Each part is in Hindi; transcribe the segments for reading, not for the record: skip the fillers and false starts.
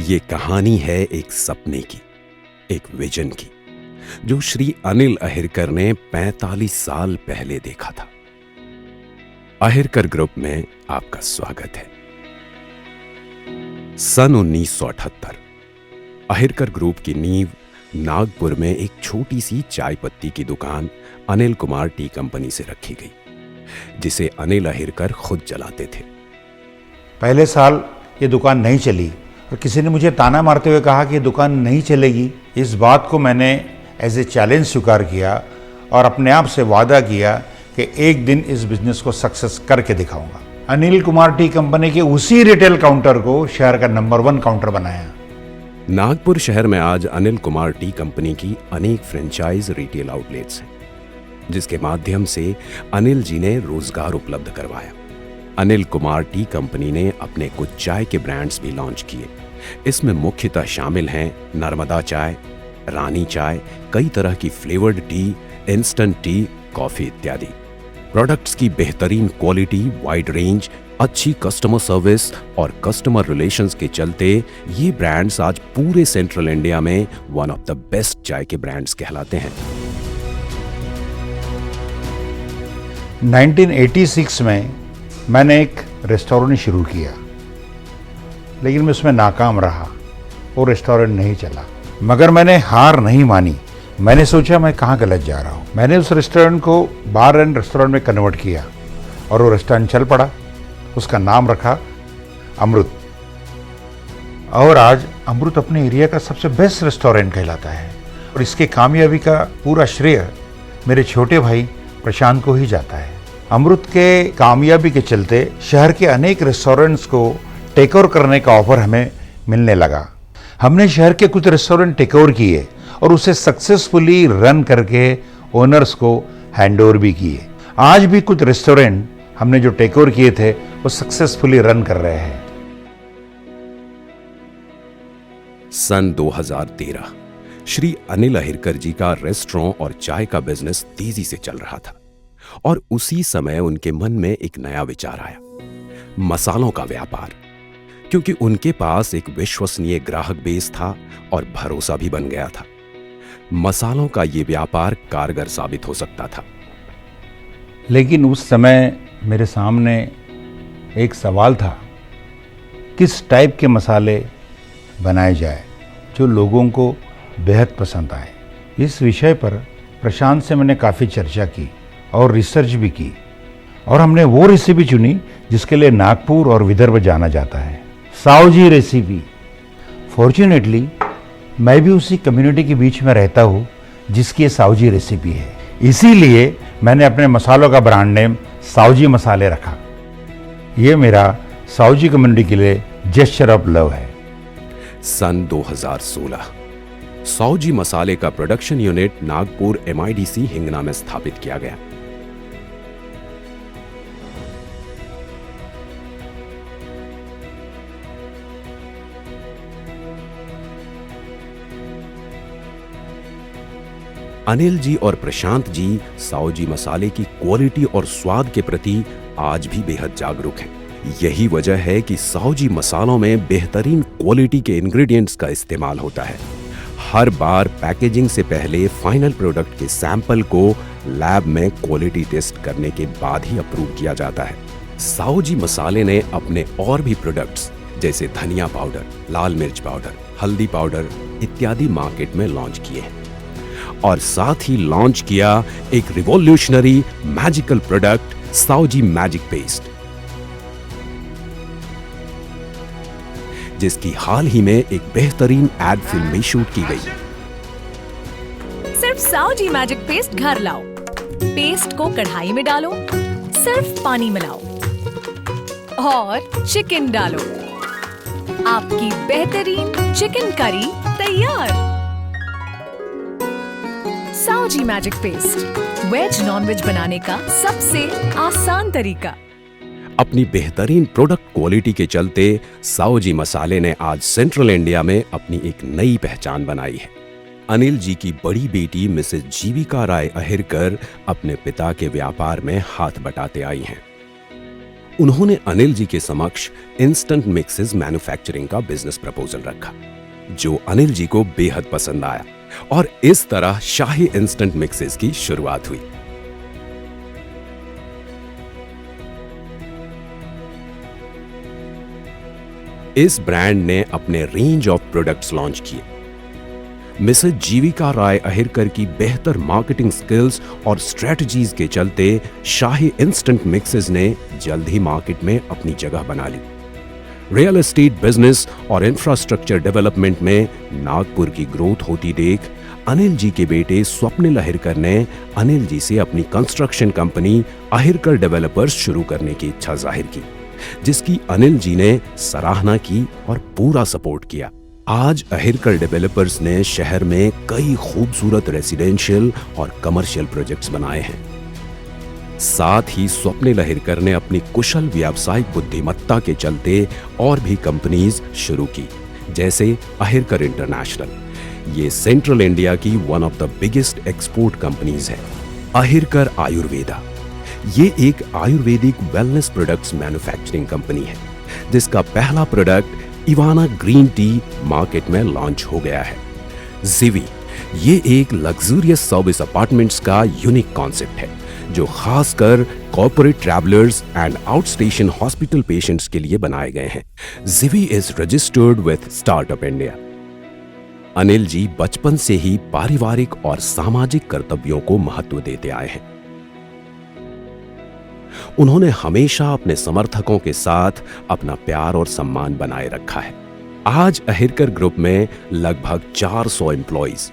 ये कहानी है एक सपने की, एक विजन की, जो श्री अनिल अहिरकर ने 45 साल पहले देखा था। अहिरकर ग्रुप में आपका स्वागत है। सन 1978 अहिरकर ग्रुप की नींव नागपुर में एक छोटी सी चाय पत्ती की दुकान अनिल कुमार टी कंपनी से रखी गई, जिसे अनिल अहिरकर खुद चलाते थे। पहले साल ये दुकान नहीं चली और किसी ने मुझे ताना मारते हुए कहा कि ये दुकान नहीं चलेगी। इस बात को मैंने एज ए चैलेंज स्वीकार किया और अपने आप से वादा किया कि एक दिन इस बिजनेस को सक्सेस करके दिखाऊंगा। अनिल कुमार टी कंपनी के उसी रिटेल काउंटर को शहर का नंबर 1 काउंटर बनाया। नागपुर शहर में आज अनिल कुमार टी कंपनी की अनेक फ्रेंचाइज रिटेल आउटलेट्स हैं, जिसके माध्यम से अनिल जी ने रोजगार उपलब्ध करवाया। अनिल कुमार टी कंपनी ने अपने कुछ चाय के ब्रांड्स भी लॉन्च किए। इसमें मुख्यतः शामिल हैं नर्मदा चाय, रानी चाय, कई तरह की flavoured T, instant T, coffee इत्यादि। प्रोडक्ट्स की बेहतरीन क्वालिटी, वाइड रेंज, अच्छी कस्टमर सर्विस और कस्टमर रिलेशंस के चलते ये ब्रांड्स आज पूरे सेंट्रल इंडिया में वन ऑफ द बेस्ट चाय के ब्रांड्स कहलाते हैं। 1986 में मैंने एक रेस्टोरेंट शुरू किया, लेकिन मैं उसमें नाकाम रहा। वो रेस्टोरेंट नहीं चला, मगर मैंने हार नहीं मानी। मैंने सोचा मैं कहाँ गलत जा रहा हूँ। मैंने उस रेस्टोरेंट को बार एंड रेस्टोरेंट में कन्वर्ट किया और वो रेस्टोरेंट चल पड़ा। उसका नाम रखा अमृत, और आज अमृत अपने एरिया का सबसे बेस्ट रेस्टोरेंट कहलाता है। और इसके कामयाबी का पूरा श्रेय मेरे छोटे भाई प्रशांत को ही जाता है। अमृत के कामयाबी के चलते शहर के अनेक रेस्टोरेंट्स को टेक ओवर करने का ऑफर हमें मिलने लगा। हमने शहर के कुछ रेस्टोरेंट टेक ओवर किए और उसे सक्सेसफुली रन करके ओनर्स को हैंड ओवर भी किए। आज भी कुछ रेस्टोरेंट हमने जो टेक ओवर किए थे वो सक्सेसफुली रन कर रहे हैं। सन 2013 श्री अनिल अहिरकर जी का रेस्टोरेंट और चाय का बिजनेस तेजी से चल रहा था, और उसी समय उनके मन में एक नया विचार आया, मसालों का व्यापार। क्योंकि उनके पास एक विश्वसनीय ग्राहक बेस था और भरोसा भी बन गया था। मसालों का ये व्यापार कारगर साबित हो सकता था। लेकिन उस समय मेरे सामने एक सवाल था, किस टाइप के मसाले बनाए जाए जो लोगों को बेहद पसंद आए। इस विषय पर प्रशांत से मैंने काफ़ी चर्चा की और रिसर्च भी की, और हमने वो रेसिपी चुनी जिसके लिए नागपुर और विदर्भ जाना जाता है, सावजी रेसिपी। फॉर्चुनेटली मैं भी उसी कम्युनिटी के बीच में रहता हूँ जिसकी ये सावजी रेसिपी है। इसीलिए मैंने अपने मसालों का ब्रांड नेम सावजी मसाले रखा। ये मेरा सावजी कम्युनिटी के लिए जेस्चर ऑफ लव है। सन 2016 सावजी मसाले का production unit Nagpur MIDC Hingna में स्थापित किया गया। अनिल जी और प्रशांत जी सावजी मसाले की क्वालिटी और स्वाद के प्रति आज भी बेहद जागरूक हैं। यही वजह है कि सावजी मसालों में बेहतरीन क्वालिटी के इंग्रेडिएंट्स का इस्तेमाल होता है। हर बार पैकेजिंग से पहले फाइनल प्रोडक्ट के सैंपल को लैब में क्वालिटी टेस्ट करने के बाद ही अप्रूव किया जाता है। सावजी मसाले ने अपने और भी प्रोडक्ट्स जैसे धनिया पाउडर, लाल मिर्च पाउडर, हल्दी पाउडर इत्यादि मार्केट में लॉन्च किए हैं, और साथ ही लॉन्च किया एक revolutionary magical product Saoji magic paste, जिसकी हाल ही में एक बेहतरीन एड फिल्म भी शूट की गई। सिर्फ सावजी मैजिक पेस्ट घर लाओ, पेस्ट को कढ़ाई में डालो, सिर्फ पानी मिलाओ और चिकन डालो, आपकी बेहतरीन चिकन करी तैयार। Saoji magic paste, veg non-veg बनाने का सबसे आसान तरीका। अपनी बेहतरीन प्रोडक्ट क्वालिटी के चलते सावजी मसाले ने आज सेंट्रल इंडिया में अपनी एक नई पहचान बनाई है। अनिल जी की बड़ी बेटी मिसेस जीविका राय अहिरकर अपने पिता के व्यापार में हाथ बटाते आई हैं। उन्होंने अनिल जी के समक्ष इंस्टेंट मिक्सेस मैन्युफैक्चरिंग का बिजनेस प्रपोजल रखा, जो अनिल जी को बेहद पसंद आया और इस तरह शाही इंस्टेंट मिक्सेस की शुरुआत हुई। इस ब्रांड ने अपने रेंज ऑफ प्रोडक्ट्स लॉन्च किए। मिसेस जीविका राय अहिरकर की बेहतर मार्केटिंग स्किल्स और स्ट्रेटजीज के चलते शाही इंस्टेंट मिक्सेस ने जल्द ही मार्केट में अपनी जगह बना ली। रियल एस्टेट बिजनेस और इंफ्रास्ट्रक्चर डेवलपमेंट में नागपुर की ग्रोथ होती देख अनिल जी के बेटे स्वप्निल अहिरकर ने अनिल जी से अपनी कंस्ट्रक्शन कंपनी अहिरकर डेवलपर्स शुरू करने की इच्छा जाहिर की, जिसकी अनिल जी ने सराहना की और पूरा सपोर्ट किया। आज अहिरकर डेवलपर्स ने शहर में कई खूबसूरत रेसिडेंशियल और कमर्शियल प्रोजेक्ट्स बनाए हैं। साथ ही स्वप्निल अहिरकर ने अपनी कुशल व्यावसायिक बुद्धिमत्ता के चलते और भी कंपनीज शुरू की, जैसे अहिरकर इंटरनेशनल। ये सेंट्रल इंडिया की one of the biggest export companies है। अहिरकर आयुर्वेदा, ये एक ayurvedic wellness products manufacturing company है, जिसका पहला product Ivana green tea market में लॉन्च हो गया है। जिवी, ये एक लग्जरियस सर्विस अपार्टमेंट्स का यूनिक कॉन्सेप्ट है, जो खासकर corporate travellers and outstation hospital patients के लिए बनाए गए हैं। Jivi is registered with startup India. Anil जी बचपन से ही पारिवारिक और सामाजिक कर्तव्यों को महत्व देते आए हैं। उन्होंने हमेशा अपने समर्थकों के साथ अपना प्यार और सम्मान बनाए रखा है। आज अहिरकर ग्रुप में लगभग 400 एम्प्लॉइज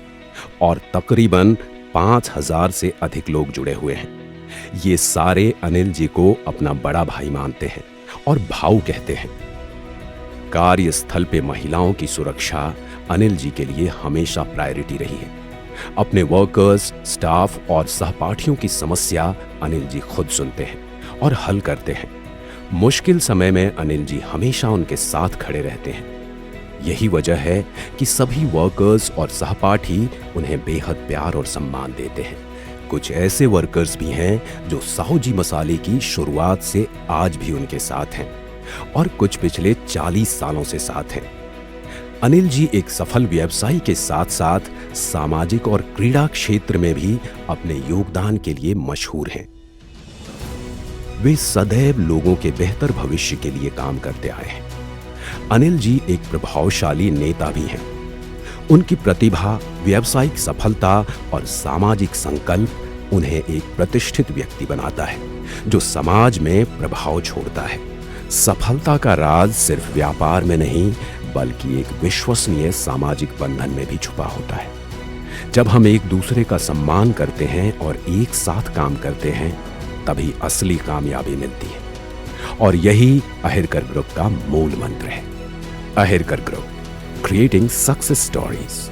और तकरीबन 5000 से अधिक लोग जुड़े हुए हैं। ये सारे अनिल जी को अपना बड़ा भाई मानते हैं और भाऊ कहते हैं। कार्यस्थल पे महिलाओं की सुरक्षा अनिल जी के लिए हमेशा प्रायोरिटी रही है। अपने वर्कर्स, स्टाफ और सहपाठियों की समस्या अनिल जी खुद सुनते हैं और हल करते हैं। मुश्किल समय में अनिल जी हमेशा उनके साथ खड़े रहते हैं। यही वजह है कि सभी वर्कर्स और सहपाठी उन्हें बेहद प्यार और सम्मान देते हैं। कुछ ऐसे वर्कर्स भी हैं जो साहूजी मसाले की शुरुआत से आज भी उनके साथ हैं और कुछ पिछले 40 सालों से साथ हैं। अनिल जी एक सफल व्यवसायी के साथ साथ सामाजिक और क्रीड़ा क्षेत्र में भी अपने योगदान के लिए मशहूर हैं। वे सदैव लोगों के बेहतर भविष्य के लिए काम करते आए हैं। अनिल जी एक प्रभावशाली नेता भी हैं। उनकी प्रतिभा, व्यावसायिक सफलता और सामाजिक संकल्प उन्हें एक प्रतिष्ठित व्यक्ति बनाता है, जो समाज में प्रभाव छोड़ता है। सफलता का राज सिर्फ व्यापार में नहीं, बल्कि एक विश्वसनीय सामाजिक बंधन में भी छुपा होता है। जब हम एक दूसरे का सम्मान करते हैं और एक साथ काम करते हैं, तभी असली कामयाबी मिलती है। और यही अहिरकर ग्रुप का मूल मंत्र है। Ahirkar group, creating success stories.